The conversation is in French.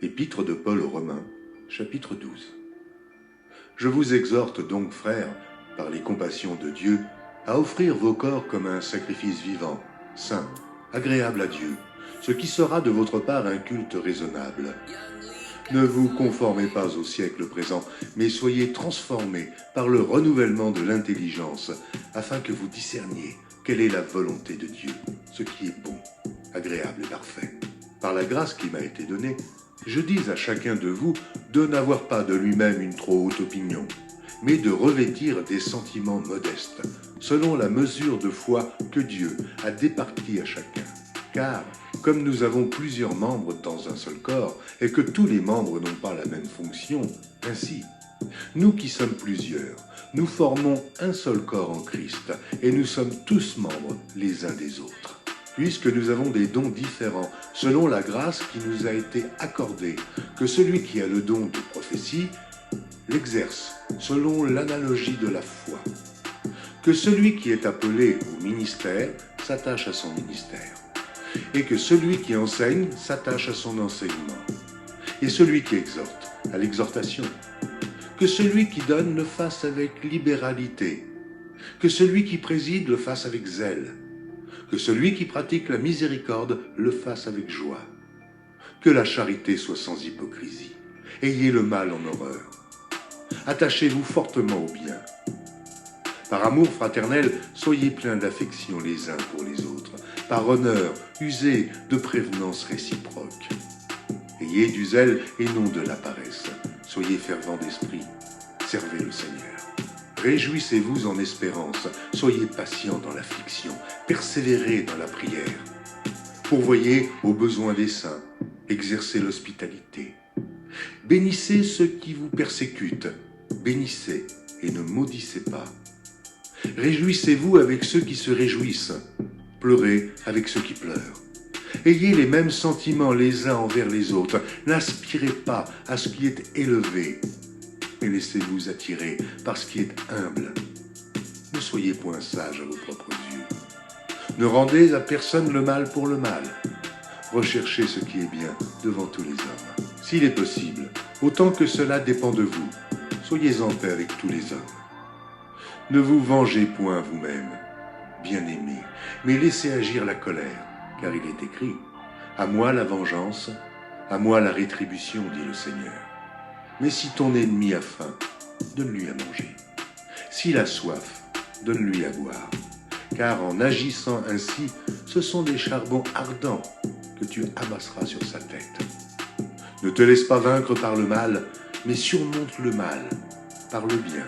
Épître de Paul aux Romains, chapitre 12. Je vous exhorte donc, frères, par les compassions de Dieu, à offrir vos corps comme un sacrifice vivant, saint, agréable à Dieu, ce qui sera de votre part un culte raisonnable. Ne vous conformez pas au siècle présent, mais soyez transformés par le renouvellement de l'intelligence, afin que vous discerniez quelle est la volonté de Dieu, ce qui est bon, agréable et parfait. Par la grâce qui m'a été donnée, je dis à chacun de vous de n'avoir pas de lui-même une trop haute opinion, mais de revêtir des sentiments modestes, selon la mesure de foi que Dieu a départie à chacun. Car, comme nous avons plusieurs membres dans un seul corps, et que tous les membres n'ont pas la même fonction, ainsi, nous qui sommes plusieurs, nous formons un seul corps en Christ, et nous sommes tous membres les uns des autres. Puisque nous avons des dons différents, selon la grâce qui nous a été accordée, que celui qui a le don de prophétie l'exerce selon l'analogie de la foi, que celui qui est appelé au ministère s'attache à son ministère, et que celui qui enseigne s'attache à son enseignement, et celui qui exhorte à l'exhortation, que celui qui donne le fasse avec libéralité, que celui qui préside le fasse avec zèle, que celui qui pratique la miséricorde le fasse avec joie, que la charité soit sans hypocrisie, ayez le mal en horreur, attachez-vous fortement au bien. Par amour fraternel, soyez pleins d'affection les uns pour les autres. Par honneur, usez de prévenance réciproque. Ayez du zèle et non de la paresse. Soyez fervents d'esprit. Servez le Seigneur. Réjouissez-vous en espérance. Soyez patients dans l'affliction. Persévérez dans la prière. Pourvoyez aux besoins des saints. Exercez l'hospitalité. Bénissez ceux qui vous persécutent. Bénissez et ne maudissez pas. Réjouissez-vous avec ceux qui se réjouissent. Pleurez avec ceux qui pleurent. Ayez les mêmes sentiments les uns envers les autres. N'aspirez pas à ce qui est élevé, mais laissez-vous attirer par ce qui est humble. Ne soyez point sages à vos propres yeux. Ne rendez à personne le mal pour le mal. Recherchez ce qui est bien devant tous les hommes. S'il est possible, autant que cela dépend de vous, soyez en paix avec tous les hommes. Ne vous vengez point vous-même, bien-aimés, mais laissez agir la colère, car il est écrit « À moi la vengeance, à moi la rétribution, dit le Seigneur. Mais si ton ennemi a faim, donne-lui à manger. S'il a soif, donne-lui à boire. Car en agissant ainsi, ce sont des charbons ardents que tu amasseras sur sa tête. Ne te laisse pas vaincre par le mal, mais surmonte le mal par le bien.